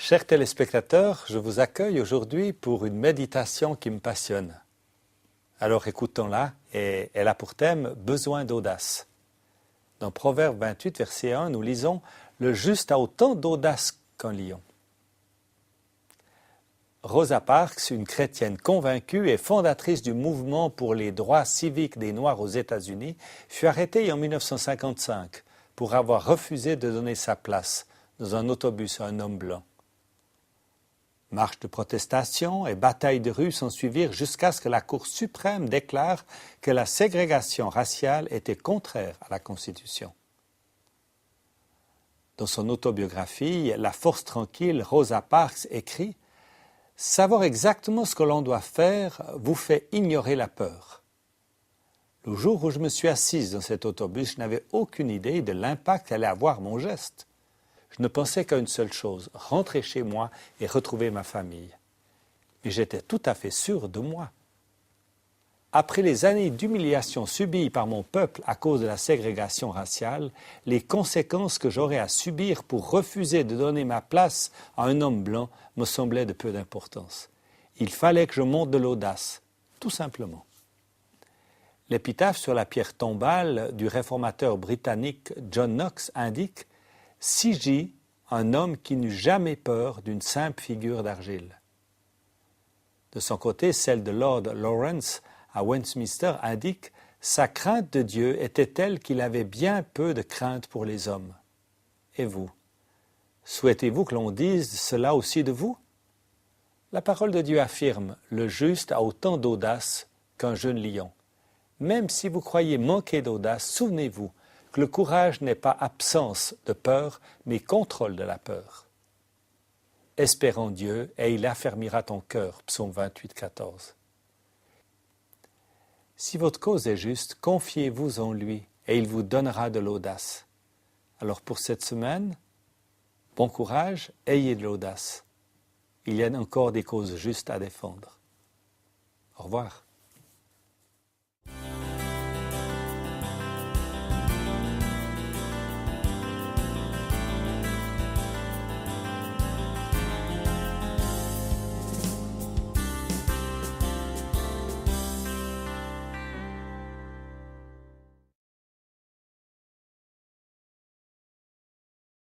Chers téléspectateurs, je vous accueille aujourd'hui pour une méditation qui me passionne. Alors écoutons-la et elle a pour thème « Besoin d'audace ». Dans Proverbe 28, verset 1, nous lisons « Le juste a autant d'audace qu'un lion ». Rosa Parks, une chrétienne convaincue et fondatrice du mouvement pour les droits civiques des Noirs aux États-Unis, fut arrêtée en 1955 pour avoir refusé de donner sa place dans un autobus à un homme blanc. Marches de protestation et batailles de rue s'ensuivirent jusqu'à ce que la Cour suprême déclare que la ségrégation raciale était contraire à la Constitution. Dans son autobiographie « La force tranquille », Rosa Parks écrit « Savoir exactement ce que l'on doit faire vous fait ignorer la peur. Le jour où je me suis assise dans cet autobus, je n'avais aucune idée de l'impact qu'allait avoir mon geste. Je ne pensais qu'à une seule chose, rentrer chez moi et retrouver ma famille. Mais j'étais tout à fait sûr de moi. Après les années d'humiliation subies par mon peuple à cause de la ségrégation raciale, les conséquences que j'aurais à subir pour refuser de donner ma place à un homme blanc me semblaient de peu d'importance. Il fallait que je montre de l'audace, tout simplement. L'épitaphe sur la pierre tombale du réformateur britannique John Knox indique « Si j'y, un homme qui n'eut jamais peur d'une simple figure d'argile ». De son côté, celle de Lord Lawrence à Westminster indique « Sa crainte de Dieu était telle qu'il avait bien peu de crainte pour les hommes. » Et vous, souhaitez-vous que l'on dise cela aussi de vous? La parole de Dieu affirme « Le juste a autant d'audace qu'un jeune lion ». Même si vous croyez manquer d'audace, souvenez-vous que le courage n'est pas absence de peur, mais contrôle de la peur. Espère en Dieu et il affermira ton cœur, psaume 28, 14. Si votre cause est juste, confiez-vous en lui et il vous donnera de l'audace. Alors pour cette semaine, bon courage, ayez de l'audace. Il y a encore des causes justes à défendre. Au revoir.